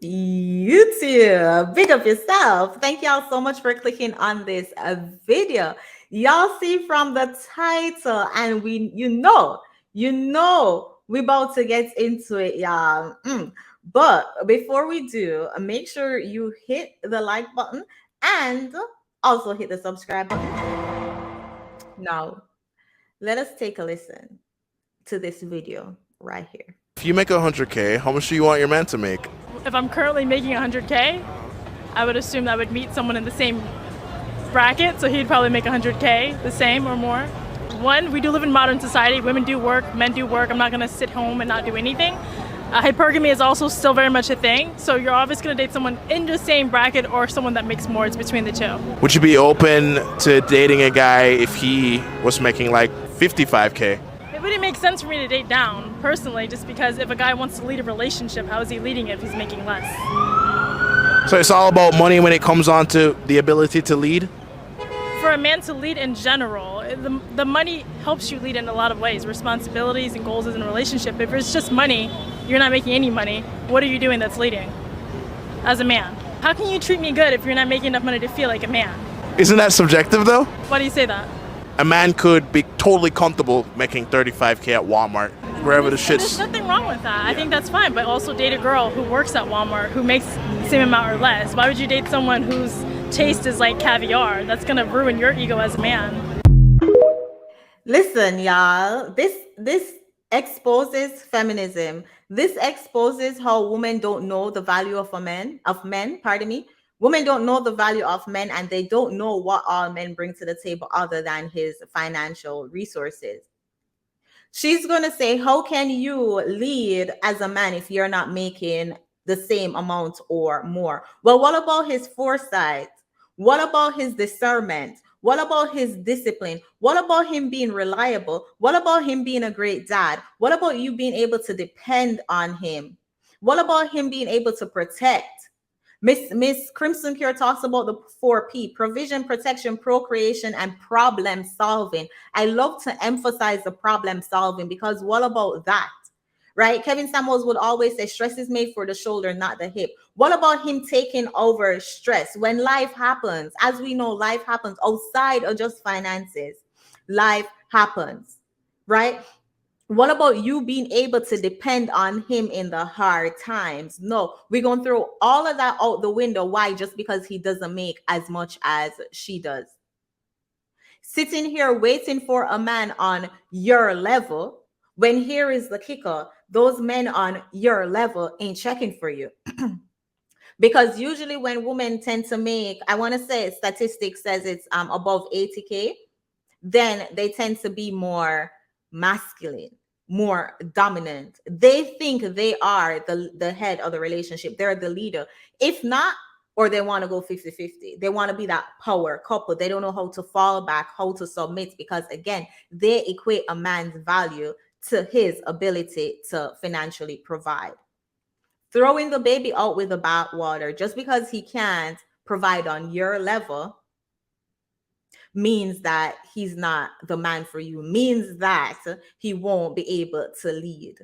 YouTube. Big up yourself. Thank y'all so much for clicking on this video. Y'all see from the title, and we about to get into it, y'all. But before we do, make sure you hit the like button and also hit the subscribe button. Now, let us take a listen to this video right here. If you make 100K, how much do you want your man to make? If I'm currently making 100K, I would assume that I would meet someone in the same bracket, so he'd probably make 100K, the same or more. One, we do live in modern society. Women do work, men do work. I'm not gonna sit home and not do anything. Hypergamy is also still very much a thing, so you're obviously gonna date someone in the same bracket or someone that makes more. It's between the two. Would you be open to dating a guy if he was making like 55K? It wouldn't make sense for me to date down, personally, just because if a guy wants to lead a relationship, how is he leading it if he's making less? So it's all about money when it comes on to the ability to lead? For a man to lead in general, the money helps you lead in a lot of ways, responsibilities and goals in a relationship. If it's just money, you're not making any money, what are you doing that's leading as a man? How can you treat me good if you're not making enough money to feel like a man? Isn't that subjective though? Why do you say that? A man could be totally comfortable making 35K at Walmart, wherever the shit's... There's nothing wrong with that. I think that's fine, but also date a girl who works at Walmart who makes the same amount or less. Why would you date someone whose taste is like caviar? That's gonna ruin your ego as a man. Listen, y'all, this exposes feminism. This exposes how women don't know the value of men, pardon me. Women don't know the value of men, and they don't know what all men bring to the table other than his financial resources. She's going to say, how can you lead as a man if you're not making the same amount or more? Well, what about his foresight? What about his discernment? What about his discipline? What about him being reliable? What about him being a great dad? What about you being able to depend on him? What about him being able to protect? Miss Crimson Cure talks about the 4P: provision, protection, procreation, and problem solving. I love to emphasize the problem solving because what about that? Right? Kevin Samuels would always say stress is made for the shoulder, not the hip. What about him taking over stress when life happens? As we know, life happens outside of just finances. Life happens, right? What about you being able to depend on him in the hard times? No, we're going to throw all of that out the window. Why? Just because he doesn't make as much as she does. Sitting here waiting for a man on your level, when here is the kicker, those men on your level ain't checking for you. Because usually when women tend to make, I want to say statistics says it's above 80K, then they tend to be more masculine, more dominant. They think they are the head of the relationship. They're the leader. If not, or they want to go 50-50. They want to be that power couple. They don't know how to fall back, how to submit, because again, they equate a man's value to his ability to financially provide. Throwing the baby out with the bathwater just because he can't provide on your level means that he's not the man for you, means that he won't be able to lead.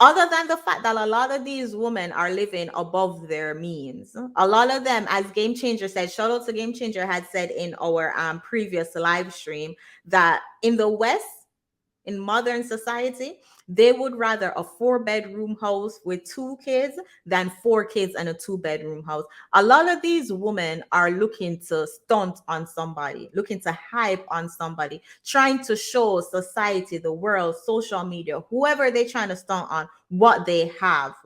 Other than the fact that a lot of these women are living above their means. A lot of them, as Game Changer said, shout out to Game Changer, had said in our previous live stream that in the West, in modern society, they would rather a 4-bedroom house with 2 kids than 4 kids and a 2-bedroom house. A lot of these women are looking to stunt on somebody, looking to hype on somebody, trying to show society, the world, social media, whoever they're trying to stunt on, what they have.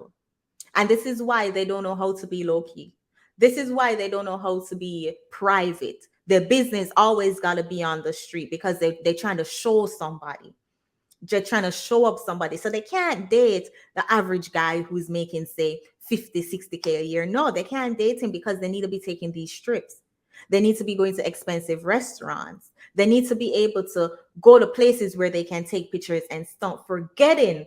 And this is why they don't know how to be low-key. This is why they don't know how to be private. Their business always got to be on the street because they're trying to show somebody. Just trying to show up somebody. So they can't date the average guy who's making, say, 50-60K a year. No, they can't date him because they need to be taking these trips. They need to be going to expensive restaurants. They need to be able to go to places where they can take pictures and stuff, forgetting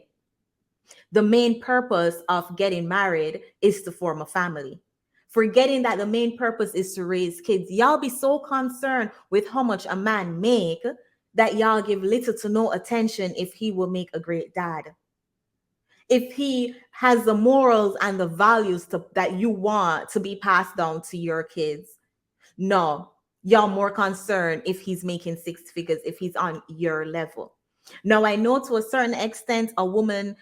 the main purpose of getting married is to form a family. Forgetting that the main purpose is to raise kids. Y'all be so concerned with how much a man make that y'all give little to no attention if he will make a great dad. if he has the morals and the values that you want to be passed down to your kids. No, y'all more concerned if he's making six figures, if he's on your level. Now, I know to a certain extent, a woman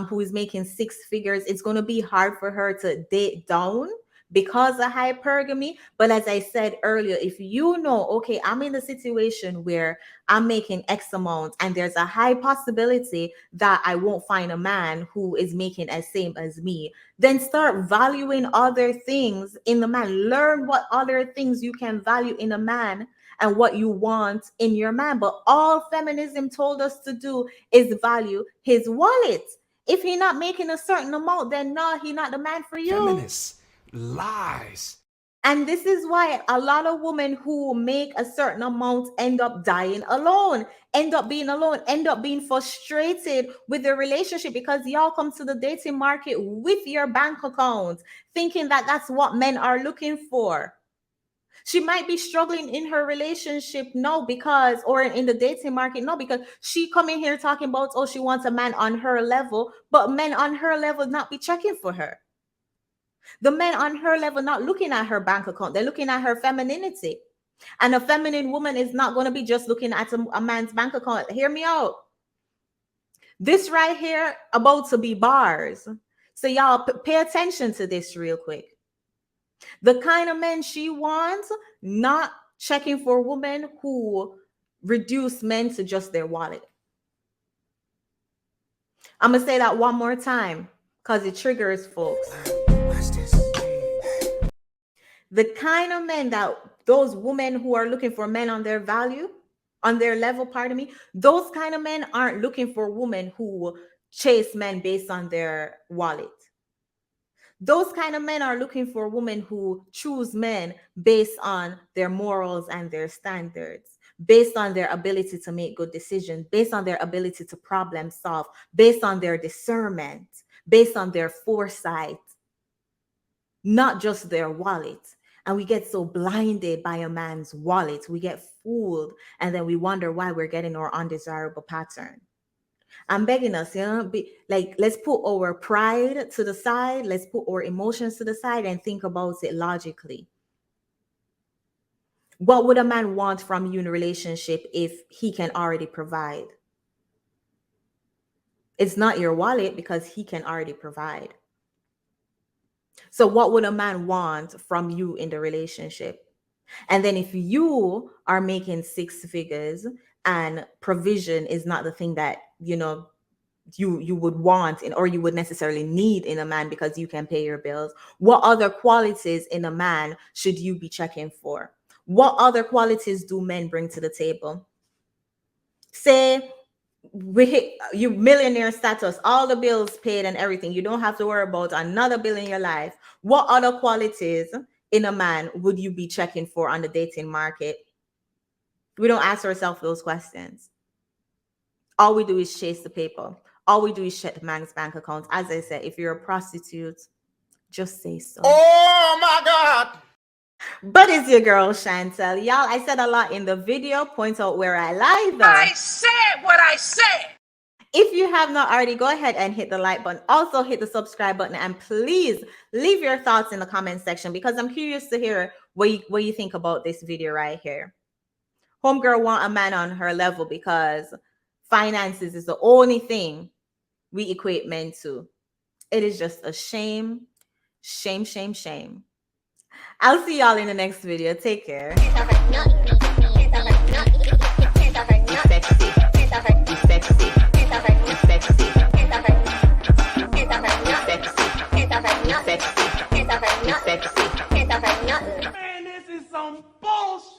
who is making six figures, it's going to be hard for her to date down because of hypergamy. But as I said earlier, if you know, okay, I'm in a situation where I'm making X amount and there's a high possibility that I won't find a man who is making as same as me, then start valuing other things in the man. Learn what other things you can value in a man and what you want in your man. But all feminism told us to do is value his wallet. If he's not making a certain amount, then no, he's not the man for you. Feminists, lies. And this is why a lot of women who make a certain amount end up dying alone, end up being alone, end up being frustrated with their relationship, because y'all come to the dating market with your bank account thinking that that's what men are looking for. She might be struggling in her relationship, no, because, or in the dating market, no, because she come in here talking about, oh, she wants a man on her level, but men on her level not be checking for her. The men on her level not looking at her bank account. They're looking at her femininity. And a feminine woman is not going to be just looking at a man's bank account. Hear me out. This right here about to be bars. So y'all pay attention to this real quick. The kind of men she wants, not checking for women who reduce men to just their wallet. I'm going to say that one more time because it triggers folks. The kind of men that those women who are looking for men on their value, on their level, pardon me, those kind of men aren't looking for women who chase men based on their wallet. Those kind of men are looking for women who choose men based on their morals and their standards, based on their ability to make good decisions, based on their ability to problem solve, based on their discernment, based on their foresight, not just their wallet. And we get so blinded by a man's wallet. We get fooled, and then we wonder why we're getting our undesirable pattern. I'm begging us, let's put our pride to the side. Let's put our emotions to the side and think about it logically. What would a man want from you in a relationship if he can already provide? It's not your wallet, because he can already provide. So what would a man want from you in the relationship? And then if you are making six figures and provision is not the thing that, you would want or you would necessarily need in a man because you can pay your bills, what other qualities in a man should you be checking for? What other qualities do men bring to the table? Say we hit you millionaire status, all the bills paid and everything. You don't have to worry about another bill in your life. What other qualities in a man would you be checking for on the dating market? We don't ask ourselves those questions. All we do is chase the paper. All we do is check the man's bank account. As I said, if you're a prostitute, just say so. Oh my God. But it's your girl, Chantel. Y'all, I said a lot in the video. Point out where I lie, though. I said what I said. If you have not already, go ahead and hit the like button. Also hit the subscribe button, and please leave your thoughts in the comment section, because I'm curious to hear what you think about this video right here. Homegirl want a man on her level because finances is the only thing we equate men to. It is just a shame, shame, shame, shame. I'll see y'all in the next video. Take care. Be sexy. Be sexy. Sexy. Man, this is some bullshit.